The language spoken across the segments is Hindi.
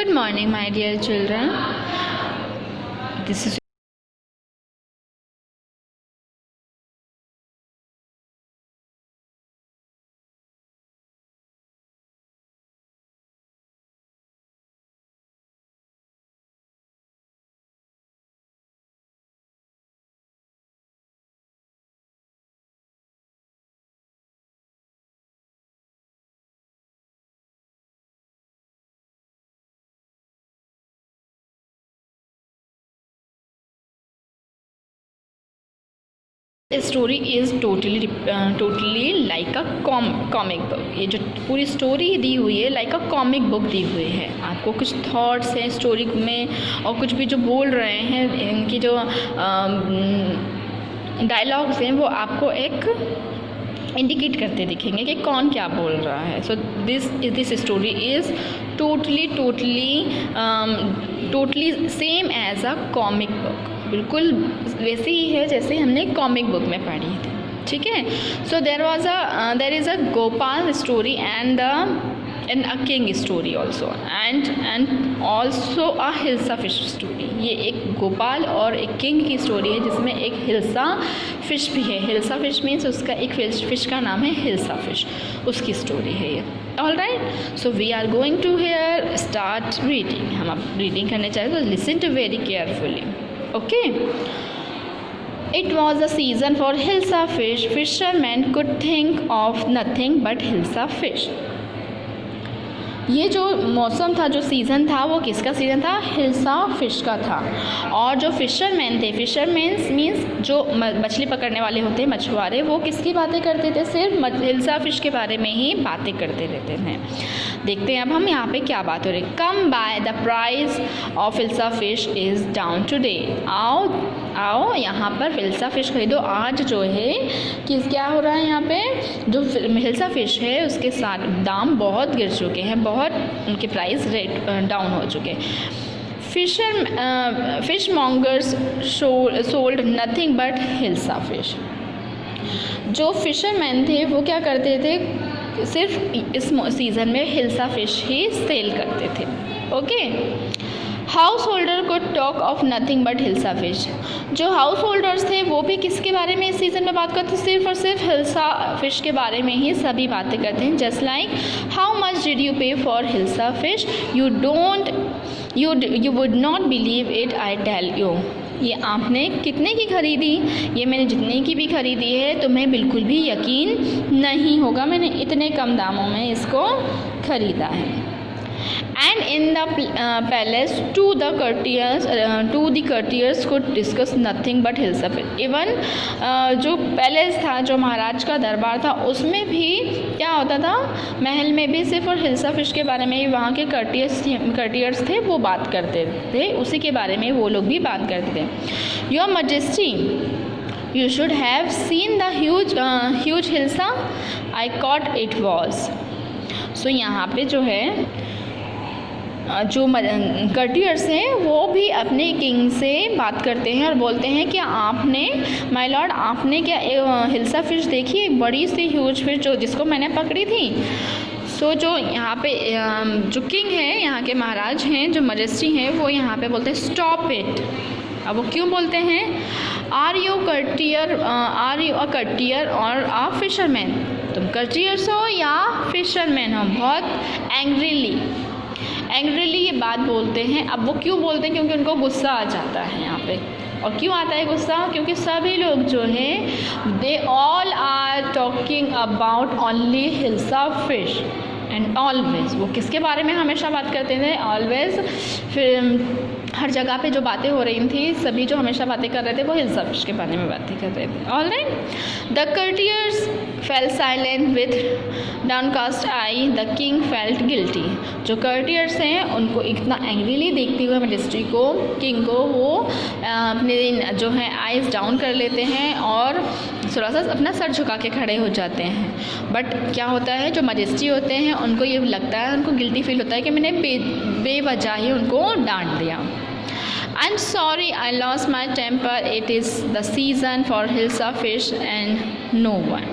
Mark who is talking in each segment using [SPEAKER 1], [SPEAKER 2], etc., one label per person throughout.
[SPEAKER 1] Good morning, my dear children. This is story is totally like a comic book. ये जो पूरी स्टोरी दी हुई है लाइक अ कॉमिक बुक दी हुई है। आपको कुछ थॉट्स हैं स्टोरी में और कुछ भी जो बोल रहे हैं, इनकी जो डायलॉग्स हैं वो आपको एक इंडिकेट करते दिखेंगे कि कौन क्या बोल रहा है। So this story is totally same as a comic book. बिल्कुल वैसे ही है जैसे हमने कॉमिक बुक में पढ़ी थी, ठीक है। So there is a Gopal story and a king story also and also a hilsa fish story. ये एक गोपाल और एक किंग की स्टोरी है जिसमें एक हिल्सा फिश भी है। हिल्सा फिश मीन्स उसका एक फिश का नाम है हिल्सा फिश, उसकी स्टोरी है ये। All right, so we are going to here start reading. हम अब रीडिंग करने चाहिए तो listen to very carefully, okay. It was a season for Hilsa fish. Fishermen could think of nothing but Hilsa fish. ये जो मौसम था, जो सीज़न था, वो किसका सीज़न था? हिल्सा फ़िश का था। और जो फ़िशरमैन थे, फ़िशरमैन मीन्स जो मछली पकड़ने वाले होते हैं, मछुआरे, वो किसकी बातें करते थे? सिर्फ हिल्सा फ़िश के बारे में ही बातें करते रहते हैं। देखते हैं अब हम यहाँ पे क्या बात हो रही है। Come by the price of hilsa fish is down today. आओ यहाँ पर हिल्सा फ़िश खरीदो। आज जो है क्या हो रहा है यहाँ पे, जो हिल्सा फ़िश है उसके साथ दाम बहुत गिर चुके हैं, बहुत उनके प्राइस रेट डाउन हो चुके। Fish mongers sold nothing but hilsa fish. जो फिशरमैन थे वो क्या करते थे? सिर्फ इस सीज़न में हिल्सा फिश ही सेल करते थे, ओके। हाउस होल्डर को talk of nothing but hilsa fish. जो हाउस होल्डर्स थे वो भी किसके बारे में इस सीज़न में बात करते? सिर्फ और सिर्फ हिल्सा फिश के बारे में ही सभी बातें करते हैं। Just like how much did you pay for hilsa fish, you would not believe it, I tell you. ये आपने कितने की खरीदी? ये मैंने जितने की भी खरीदी है तुम्हें बिल्कुल भी यकीन नहीं होगा, मैंने इतने कम दामों में इसको खरीदा है। And in the palace, the courtiers could discuss nothing but Hilsa fish. Even जो पैलेस था, जो महाराज का दरबार था, उसमें भी क्या होता था? महल में भी सिर्फ और हिल्सा फिश के बारे में ही वहाँ के कर्टियर्स थे वो बात करते थे, उसी के बारे में वो लोग भी बात करते थे। Your majesty, you should have seen the huge Hilsa I caught it was. सो यहाँ पे जो है जो कर्टियर्स हैं वो भी अपने किंग से बात करते हैं और बोलते हैं कि आपने, माय लॉर्ड, आपने क्या हिल्सा फिश देखी? एक बड़ी सी ह्यूज फिश जो जिसको मैंने पकड़ी थी। सो जो यहाँ पे जो किंग है, यहाँ के महाराज हैं, जो मजेस्टी हैं, वो यहाँ पे बोलते हैं स्टॉप इट। अब वो क्यों बोलते हैं? आर यू अ कर्टियर और अ फिशरमैन? तुम कर्टियर्स हो या फिशरमैन हो? बहुत एंग्रीली ये बात बोलते हैं। अब वो क्यों बोलते हैं? क्योंकि उनको गुस्सा आ जाता है यहाँ पे। और क्यों आता है गुस्सा? क्योंकि सभी लोग जो हैं they all are talking about only hilsa fish and always. वो किसके बारे में हमेशा बात करते थे? ऑलवेज। फिर हर जगह पे जो बातें हो रही थी, सभी जो हमेशा बातें कर रहे थे वो हिल्सा फिश के बारे में बातें कर रहे थे। All right, the courtiers fell silent with downcast eye, the king felt guilty. जो कर्टियर्स हैं उनको इतना एंग्रीली देखते हुए मजेस्टी को, किंग को, वो अपने जो है आइज़ डाउन कर लेते हैं और थोड़ा सा अपना सर झुका के खड़े हो जाते हैं। बट क्या होता है, जो मजेस्टी होते हैं उनको ये लगता है, उनको गिल्टी फील होता है कि मैंने बेवजह ही उनको डांट दिया। I am sorry I lost my temper, it is the season for hilsa fish and no one.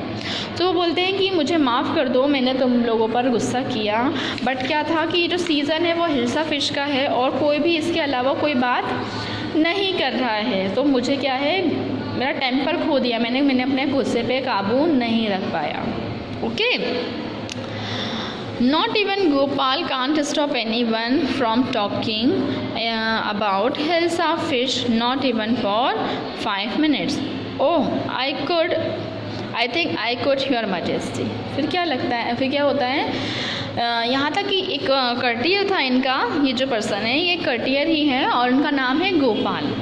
[SPEAKER 1] तो वो बोलते हैं कि मुझे माफ़ कर दो, मैंने तुम लोगों पर गुस्सा किया, बट क्या था कि जो सीज़न है वो हिल्सा फ़िश का है और कोई भी इसके अलावा कोई बात नहीं कर रहा है। तो मुझे क्या है, मेरा टेम्पर खो दिया, मैंने अपने गुस्से पे काबू नहीं रख पाया। Okay, Not even Gopal can't stop anyone from talking about Hilsa fish, not even for 5 minutes. Oh, I think I could, Your Majesty. फिर क्या लगता है, फिर क्या होता है, यहाँ तक कि एक कर्टियर था इनका, ये जो पर्सन है ये कर्टियर ही है और उनका नाम है गोपाल।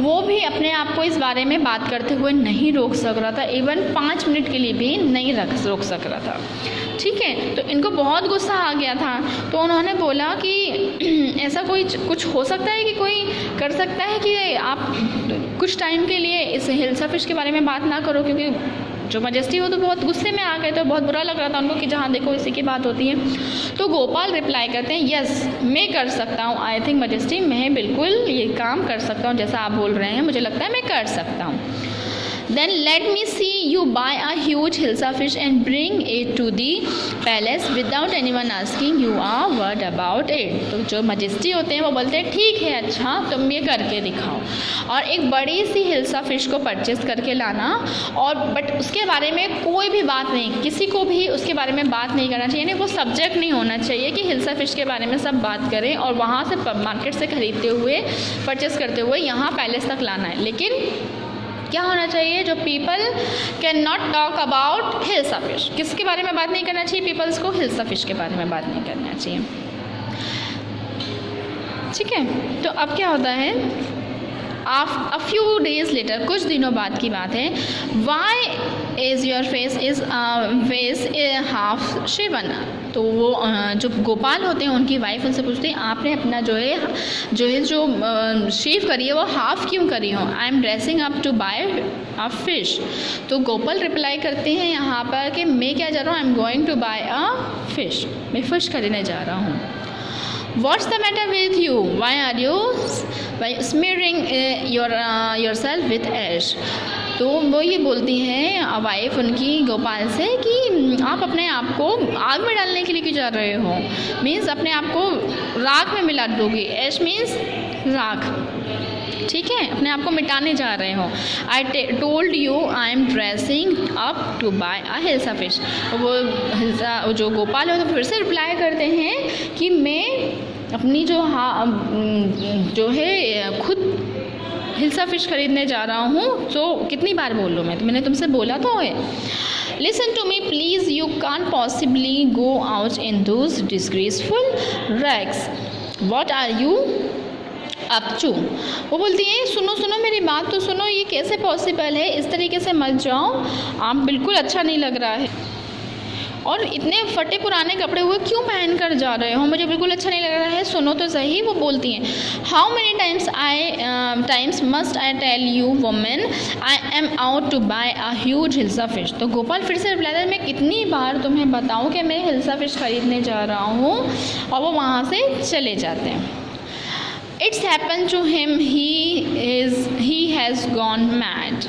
[SPEAKER 1] वो भी अपने आप को इस बारे में बात करते हुए नहीं रोक सक रहा था, इवन 5 मिनट के लिए भी नहीं रोक सक रहा था। ठीक है, तो इनको बहुत गुस्सा आ गया था, तो उन्होंने बोला कि ऐसा कुछ हो सकता है कि कोई कर सकता है कि आप कुछ टाइम के लिए इस हिल्सा फिश के बारे में बात ना करो, क्योंकि जो मजेस्टी हो तो बहुत गुस्से में आ गए, तो बहुत बुरा लग रहा था उनको कि जहाँ देखो इसी की बात होती है। तो गोपाल रिप्लाई करते हैं, यस मैं कर सकता हूँ, आई थिंक मजेस्टी मैं बिल्कुल ये काम कर सकता हूँ, जैसा आप बोल रहे हैं मुझे लगता है मैं कर सकता हूँ। Then let me see you buy a huge hilsa fish and bring it to the palace without anyone asking you a word about it. तो जो मजेस्टी होते हैं वो बोलते हैं ठीक है, अच्छा तुम ये करके दिखाओ, और एक बड़ी सी हिल्सा फिश को परचेस करके लाना, और बट उसके बारे में कोई भी बात नहीं, किसी को भी उसके बारे में बात नहीं करना चाहिए, यानी वो सब्जेक्ट नहीं होना चाहिए कि हिल्सा फिश के बारे में सब बात करें और वहाँ से मार्केट से ख़रीदते हुए परचेस करते हुए यहाँ पैलेस तक लाना है। लेकिन क्या होना चाहिए, जो people can not talk about hilsa fish, किसके बारे में बात नहीं करना चाहिए, पीपल्स को हिल्सा फिश के बारे में बात नहीं करना चाहिए। ठीक है, तो अब क्या होता है, a few days later, कुछ दिनों बाद की बात है, why is your face is half shaven? तो वो जो गोपाल होते हैं उनकी वाइफ उनसे पूछते हैं आपने अपना जो शेव करी है वो हाफ क्यों करी हो? I am dressing up to buy a fish. तो गोपाल रिप्लाई करते हैं यहाँ पर कि मैं क्या जा रहा हूँ, I am going to buy a fish, मैं फ़िश खरीदने जा रहा हूँ। What's the matter with you? Why are you smearing yourself with ash? तो वो ये बोलती हैं वाइफ उनकी गोपाल से कि आप अपने आप को आग में डालने के लिए क्यों जा रहे हो, मीन्स अपने आप को राख में मिला दोगे, ऐश मीन्स राख, ठीक है, अपने आप को मिटाने जा रहे हो। I told you I am dressing up to buy a hilsa fish. वो जो गोपाल है तो फिर से रिप्लाई करते हैं कि मैं अपनी जो है खुद हिल्सा फिश खरीदने जा रहा हूँ। तो कितनी बार बोल लूँ मैं, तो मैंने तुमसे बोला तो है। Listen to me please, you can't possibly go out in those disgraceful rags, what are you up to? वो बोलती है सुनो मेरी बात तो सुनो, ये कैसे पॉसिबल है, इस तरीके से मत जाओ, आप बिल्कुल अच्छा नहीं लग रहा है, और इतने फटे पुराने कपड़े हुए क्यों पहन कर जा रहे हो, मुझे बिल्कुल अच्छा नहीं लग रहा है, सुनो तो सही। वो बोलती हैं how many times must I tell you women I am out to buy a huge hilsa fish. तो गोपाल फिर से रिप्लाई करता है मैं कितनी बार तुम्हें बताऊं कि मैं हिल्सा फिश खरीदने जा रहा हूँ, और वो वहाँ से चले जाते हैं। It's happen to him, he has gone mad.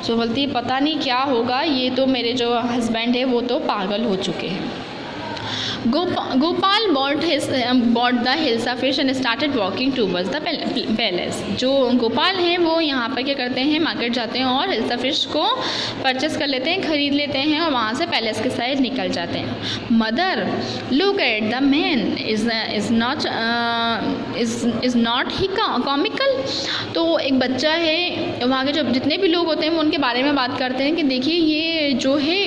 [SPEAKER 1] तो बोलती है पता नहीं क्या होगा, ये तो मेरे जो हस्बैंड है वो तो पागल हो चुके हैं। Gopal bought the hilsa fish and started walking towards the palace. जो गोपाल हैं वो यहाँ पर क्या करते हैं, मार्केट जाते हैं और हिल्सा फिश को परचेस कर लेते हैं, ख़रीद लेते हैं, और वहाँ से पैलेस के साइड निकल जाते हैं। Mother look at the man, is not he comical. तो एक बच्चा है, वहाँ के जो जितने भी लोग होते हैं वो उनके बारे में बात करते हैं कि देखिए ये जो है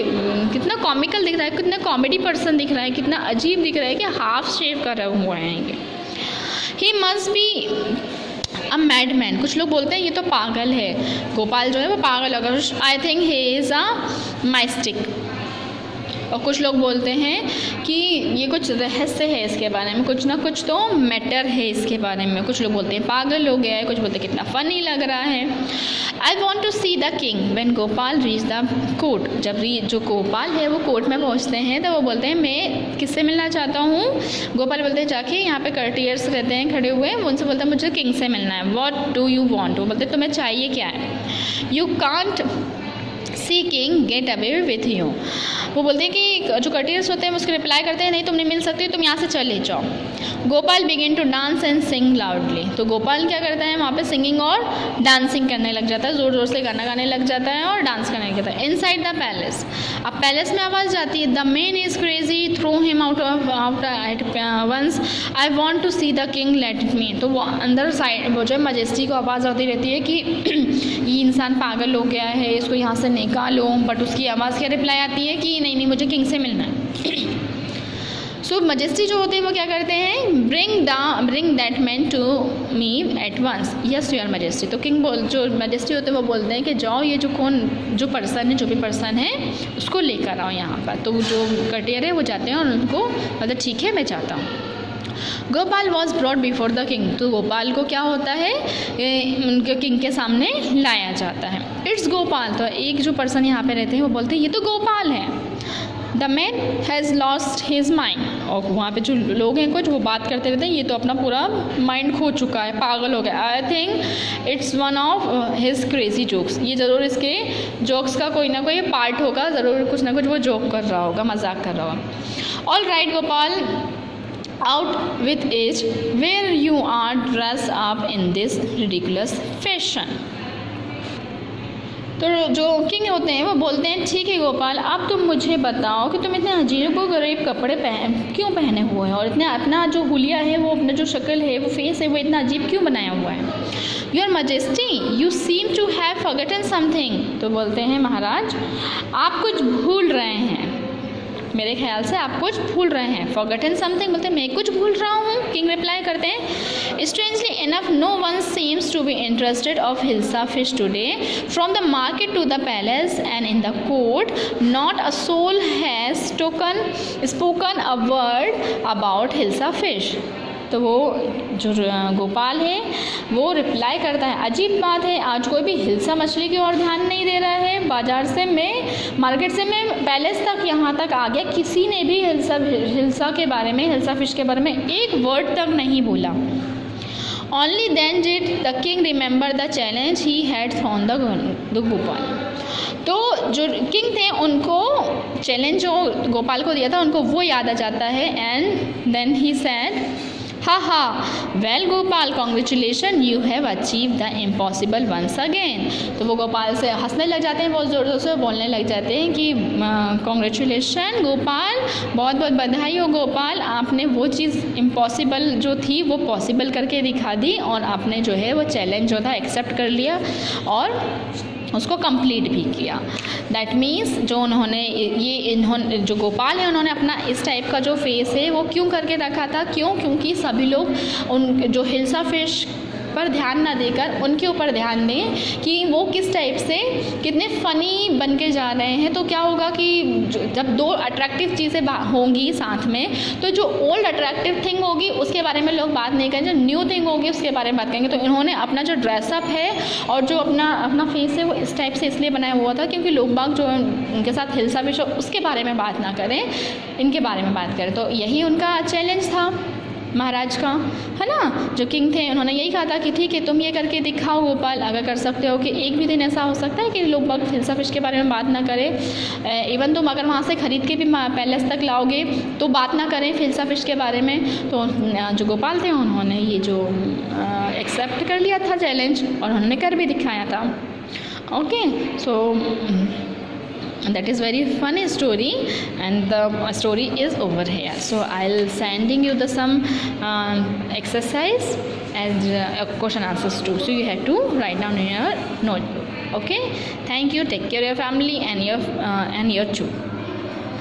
[SPEAKER 1] कितना कॉमिकल दिख रहा है, कितना कॉमेडी पर्सन दिख रहा है, कितना अजीब दिख रहा है कि हाफ शेव कर हुआ है ये। He must be a madman, कुछ लोग बोलते हैं ये तो पागल है, गोपाल जो है वो पागल होगा। I think he is a mystic. और कुछ लोग बोलते हैं कि ये कुछ रहस्य है इसके बारे में, कुछ ना कुछ तो मैटर है इसके बारे में। कुछ लोग बोलते हैं पागल हो गया है, कुछ बोलते हैं कितना फ़नी लग रहा है। I want to see the king when Gopal reach the court. जब जो गोपाल है वो कोर्ट में पहुँचते हैं तो वो बोलते हैं मैं किससे मिलना चाहता हूँ। गोपाल बोलते हैं जाके यहाँ पे कर्टियर्स रहते हैं खड़े हुए, उनसे बोलते हैं मुझे किंग से मिलना है। What do you want? वो बोलते हैं तुम्हें चाहिए क्या है। You can't see king get away with you. वो बोलते हैं कि जो कर्टियर्स होते हैं उसके रिप्लाई करते हैं नहीं तुम नहीं मिल सकती, तुम यहाँ से चले जाओ। Gopal begin to dance and sing loudly. तो गोपाल क्या करता है वहाँ पे सिंगिंग और डांसिंग करने लग जाता है, ज़ोर ज़ोर से गाना गाने लग जाता है और डांस करने लग जाता है। इनसाइड द पैलेस, अब पैलेस में आवाज़ जाती है the man is crazy throw him out at once I want to see the king let it me. तो वो अंदर साइड वो जो है मजेस्टी को आवाज़ आती रहती है कि ये इंसान पागल हो गया है, इसको यहाँ से निकालो। बट उसकी आवाज़ क्या रिप्लाई आती है कि नहीं मुझे किंग से मिलना है। सो मजेस्टी जो होते हैं वो क्या करते हैं bring that man to me at once yes your majesty. तो किंग जो मजेस्टी होते हैं वो बोलते हैं कि जाओ ये जो भी पर्सन है उसको लेकर आओ यहाँ पर। तो जो कटियर है वो जाते हैं और उनको मतलब ठीक है मैं चाहता हूँ। Gopal was brought before the king. तो गोपाल को क्या होता है उनके किंग के सामने लाया जाता है। इट्स गोपाल। तो एक जो पर्सन यहाँ पे रहते हैं वो बोलते हैं ये तो गोपाल है। The man has lost his mind. और वहाँ पे जो लोग हैं कुछ वो बात करते रहते हैं ये तो अपना पूरा माइंड खो चुका है, पागल हो गया। I think it's one of his crazy jokes. ये ज़रूर इसके जोक्स का कोई ना कोई पार्ट होगा, ज़रूर कुछ ना कुछ वो जोक कर रहा होगा, मजाक कर रहा होगा। All right Gopal out with as where you are dress up in this ridiculous fashion. तो जो किंग होते हैं वो बोलते हैं ठीक है गोपाल अब तुम मुझे बताओ कि तुम इतने अजीब व गरीब कपड़े क्यों पहने हुए हैं और इतने अपना जो हुलिया है वो अपना जो शक्ल है वो फेस है वो इतना अजीब क्यों बनाया हुआ है। Your majesty you seem to have forgotten something. तो बोलते हैं महाराज आप कुछ भूल रहे हैं, मेरे ख्याल से आप कुछ भूल रहे हैं। फॉरगॉटन समथिंग बोलते हैं मैं कुछ भूल रहा हूँ। किंग रिप्लाई करते हैं strangely enough no one seems to be interested of hilsa fish today from the market to the palace and in the court not a soul has spoken a word about hilsa fish. तो वो जो गोपाल है वो रिप्लाई करता है अजीब बात है आज कोई भी हिल्सा मछली की ओर ध्यान नहीं दे रहा है। बाजार से मैं मार्केट से मैं पैलेस तक यहाँ तक आ गया, किसी ने भी हिल्सा के बारे में हिल्सा फिश के बारे में एक वर्ड तक नहीं बोला। Only then did the king remember the challenge he had thrown the Gopal. तो जो किंग थे उनको चैलेंज जो गोपाल को दिया था उनको वो याद आ जाता है। And then he said ha well Gopal congratulation you have achieve the impossible once again. तो वो गोपाल से हंसने लग जाते हैं, बहुत ज़ोर ज़ोर से बोलने लग जाते हैं कि कॉन्ग्रेचुलेशन गोपाल, बहुत बहुत बधाई हो गोपाल, आपने वो चीज़ इम्पॉसिबल जो थी वो पॉसिबल करके दिखा दी और आपने जो है वो चैलेंज जो था एक्सेप्ट कर लिया और उसको कंप्लीट भी किया। दैट मीन्स जो इन्होंने जो गोपाल है उन्होंने अपना इस टाइप का जो फेस है वो क्यों करके रखा था, क्योंकि सभी लोग उन जो हिल्सा फिश पर ध्यान ना देकर उनके ऊपर ध्यान दें कि वो किस टाइप से कितने फ़नी बन के जा रहे हैं। तो क्या होगा कि जब दो अट्रैक्टिव चीज़ें होंगी साथ में तो जो ओल्ड अट्रैक्टिव थिंग होगी उसके बारे में लोग बात नहीं करेंगे, जो न्यू थिंग होगी उसके बारे में बात करेंगे। तो इन्होंने अपना जो ड्रेसअप है और जो अपना फेस है वो इस टाइप से इसलिए बनाया हुआ था क्योंकि लोग बाग जो उनके साथ हिल्सा फिश उसके बारे में बात ना करें, इनके बारे में बात करें। तो यही उनका चैलेंज था महाराज का, है ना। जो किंग थे उन्होंने यही कहा था कि ठीक है तुम ये करके दिखाओ गोपाल, अगर कर सकते हो कि एक भी दिन ऐसा हो सकता है कि लोग बाग हिल्सा फिश के बारे में बात ना करें। इवन तुम अगर वहाँ से ख़रीद के भी पैलेस तक लाओगे तो बात ना करें हिल्सा फिश के बारे में। तो जो गोपाल थे उन्होंने ये जो एक्सेप्ट कर लिया था चैलेंज और उन्होंने कर भी दिखाया था। Okay, so that is very funny story and the story is over here. So I'll sending you the some exercise as question answers too, so you have to write down in your notebook. Okay, thank you, take care of your family and your